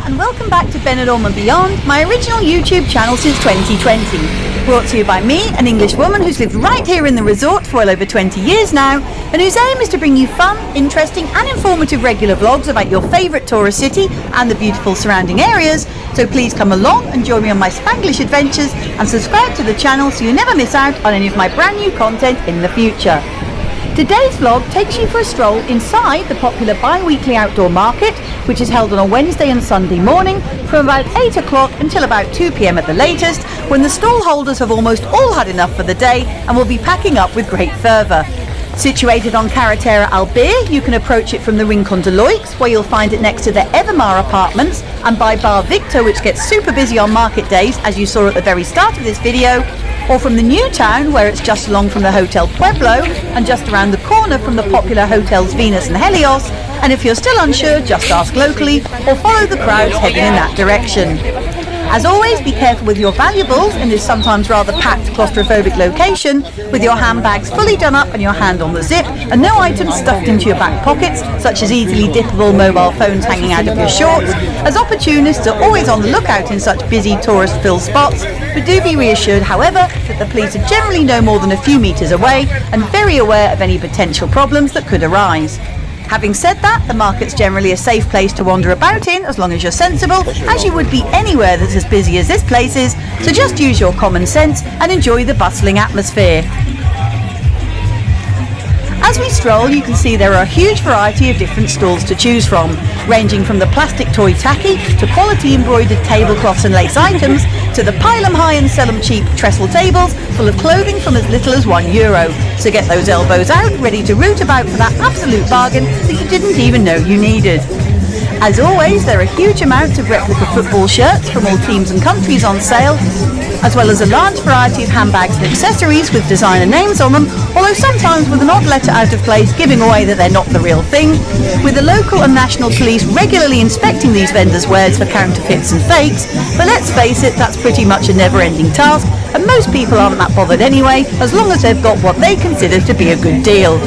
and welcome back to Benidorm and Beyond, my original YouTube channel since 2020. Brought to you by me, an English woman who's lived right here in the resort for well over 20 years now, and whose aim is to bring you fun, interesting and informative regular vlogs about your favourite tourist city and the beautiful surrounding areas. So please come along and join me on my Spanglish adventures and subscribe to the channel so you never miss out on any of my brand new content in the future. Today's vlog takes you for a stroll inside the popular bi-weekly outdoor market, which is held on a Wednesday and Sunday morning from about 8 o'clock until about 2 p.m. at the latest, when the stall holders have almost all had enough for the day and will be packing up with great fervour. Situated on Carretera Albir, you can approach it from the Rincon de Loix, where you'll find it next to the Evermar apartments, and by Bar Victor, which gets super busy on market days, as you saw at the very start of this video, or from the new town, where it's just along from the Hotel Pueblo and just around the corner from the popular hotels Venus and Helios. And if you're still unsure, just ask locally or follow the crowds heading in that direction. As always, be careful with your valuables in this sometimes rather packed claustrophobic location, with your handbags fully done up and your hand on the zip, and no items stuffed into your back pockets, such as easily dippable mobile phones hanging out of your shorts, as opportunists are always on the lookout in such busy tourist-filled spots. But do be reassured, however, that the police are generally no more than a few metres away and very aware of any potential problems that could arise. Having said that, the market's generally a safe place to wander about in as long as you're sensible, as you would be anywhere that's as busy as this place is, so just use your common sense and enjoy the bustling atmosphere. As we stroll, you can see there are a huge variety of different stalls to choose from, ranging from the plastic toy tacky to quality embroidered tablecloths and lace items, to the pile 'em high and sell 'em cheap trestle tables full of clothing from as little as €1. So get those elbows out, ready to root about for that absolute bargain that you didn't even know you needed. As always, there are huge amounts of replica football shirts from all teams and countries on sale, as well as a large variety of handbags and accessories with designer names on them, although sometimes with an odd letter out of place giving away that they're not the real thing, with the local and national police regularly inspecting these vendors' wares for counterfeits and fakes. But let's face it, that's pretty much a never-ending task, and most people aren't that bothered anyway, as long as they've got what they consider to be a good deal.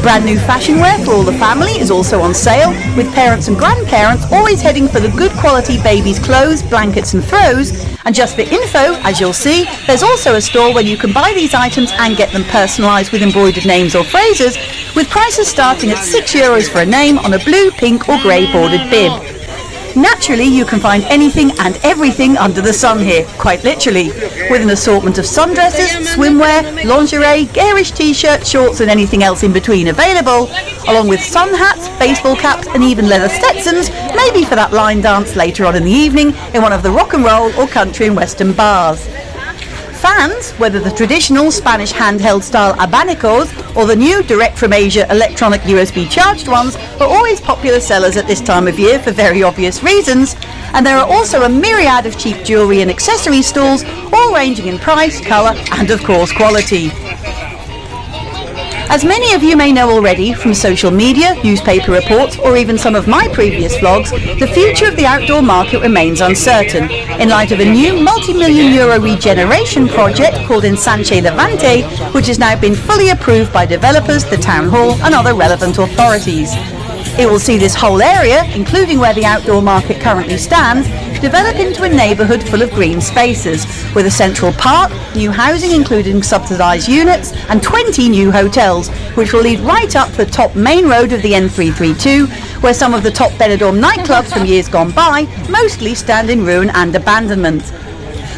Brand new fashion wear for all the family is also on sale, with parents and grandparents always heading for the good quality babies' clothes, blankets and throws. And just for info, as you'll see, there's also a store where you can buy these items and get them personalised with embroidered names or phrases, with prices starting at €6 for a name on a blue, pink or grey bordered bib. Naturally, you can find anything and everything under the sun here, quite literally, with an assortment of sundresses, swimwear, lingerie, garish t-shirts, shorts and anything else in between available, along with sun hats, baseball caps and even leather Stetsons, maybe for that line dance later on in the evening in one of the rock and roll or country and western bars. Fans, whether the traditional Spanish handheld style abanicos or the new direct from Asia electronic USB charged ones, are always popular sellers at this time of year for very obvious reasons. And there are also a myriad of cheap jewellery and accessory stalls, all ranging in price, colour and of course quality. As many of you may know already from social media, newspaper reports or even some of my previous vlogs, the future of the outdoor market remains uncertain in light of a new multi-million euro regeneration project called Ensanche Levante, which has now been fully approved by developers, the town hall and other relevant authorities. It will see this whole area, including where the outdoor market currently stands, develop into a neighbourhood full of green spaces, with a central park, new housing including subsidised units, and 20 new hotels, which will lead right up the top main road of the N332, where some of the top Benidorm nightclubs from years gone by mostly stand in ruin and abandonment.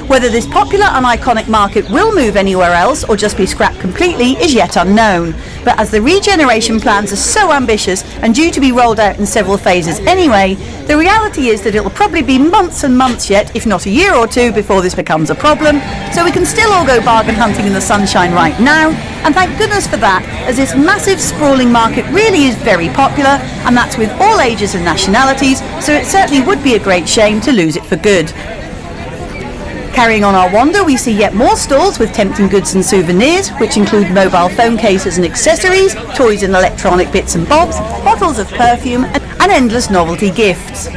Whether this popular and iconic market will move anywhere else or just be scrapped completely is yet unknown. But as the regeneration plans are so ambitious and due to be rolled out in several phases anyway, the reality is that it'll probably be months and months yet, if not a year or two, before this becomes a problem. So we can still all go bargain hunting in the sunshine right now, and thank goodness for that, as this massive sprawling market really is very popular, and that's with all ages and nationalities, so it certainly would be a great shame to lose it for good. Carrying on our wander, we see yet more stalls with tempting goods and souvenirs, which include mobile phone cases and accessories, toys and electronic bits and bobs, bottles of perfume and endless novelty gifts.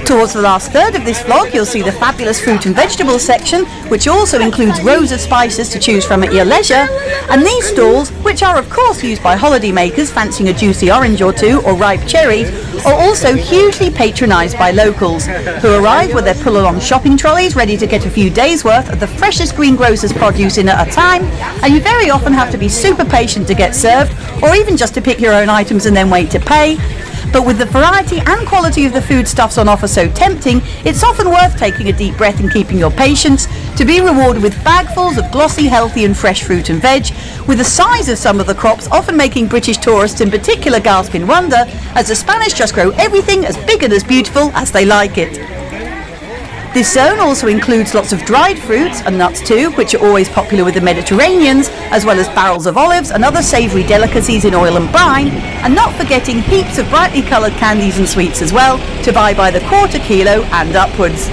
Towards the last third of this vlog, you'll see the fabulous fruit and vegetable section, which also includes rows of spices to choose from at your leisure. And these stalls, which are of course used by holiday makers fancying a juicy orange or two or ripe cherry, are also hugely patronised by locals, who arrive with their pull-along shopping trolleys ready to get a few days' worth of the freshest greengrocer's produce in at a time, and you very often have to be super patient to get served, or even just to pick your own items and then wait to pay. But with the variety and quality of the foodstuffs on offer so tempting, it's often worth taking a deep breath and keeping your patience to be rewarded with bagfuls of glossy, healthy and fresh fruit and veg, with the size of some of the crops often making British tourists in particular gasp in wonder, as the Spanish just grow everything as big and as beautiful as they like it. This zone also includes lots of dried fruits and nuts too, which are always popular with the Mediterraneans, as well as barrels of olives and other savoury delicacies in oil and brine, and not forgetting heaps of brightly coloured candies and sweets as well, to buy by the quarter kilo and upwards.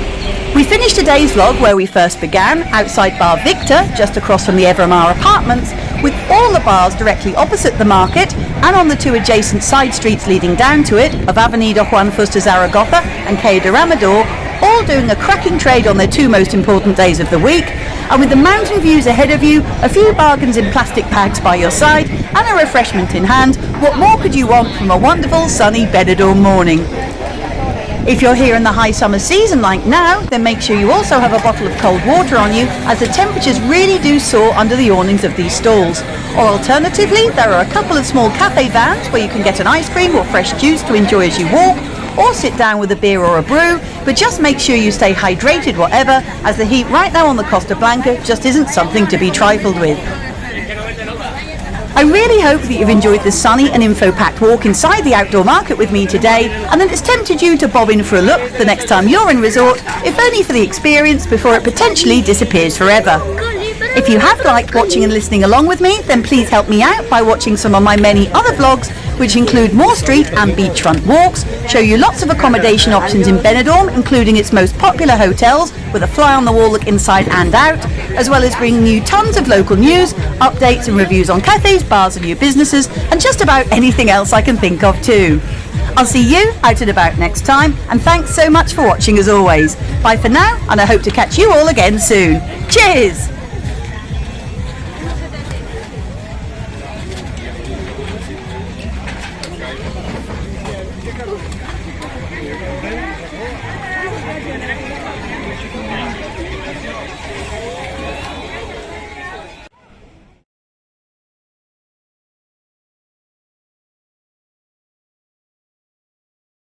We finished today's vlog where we first began, outside Bar Victor, just across from the Evermar apartments, with all the bars directly opposite the market and on the two adjacent side streets leading down to it, of Avenida Juan Fuster Zaragoza and Calle de Ramador, all doing a cracking trade on their two most important days of the week, and with the mountain views ahead of you, a few bargains in plastic bags by your side, and a refreshment in hand, what more could you want from a wonderful sunny Benidorm morning? If you're here in the high summer season like now, then make sure you also have a bottle of cold water on you, as the temperatures really do soar under the awnings of these stalls. Or alternatively, there are a couple of small cafe vans where you can get an ice cream or fresh juice to enjoy as you walk, or sit down with a beer or a brew, but just make sure you stay hydrated whatever, as the heat right now on the Costa Blanca just isn't something to be trifled with. I really hope that you've enjoyed the sunny and info-packed walk inside the outdoor market with me today, and that it's tempted you to bob in for a look the next time you're in resort, if only for the experience before it potentially disappears forever. If you have liked watching and listening along with me, then please help me out by watching some of my many other vlogs, which include more street and beachfront walks, show you lots of accommodation options in Benidorm, including its most popular hotels, with a fly-on-the-wall look inside and out, as well as bringing you tons of local news, updates and reviews on cafes, bars and new businesses, and just about anything else I can think of too. I'll see you out and about next time, and thanks so much for watching as always. Bye for now, and I hope to catch you all again soon. Cheers!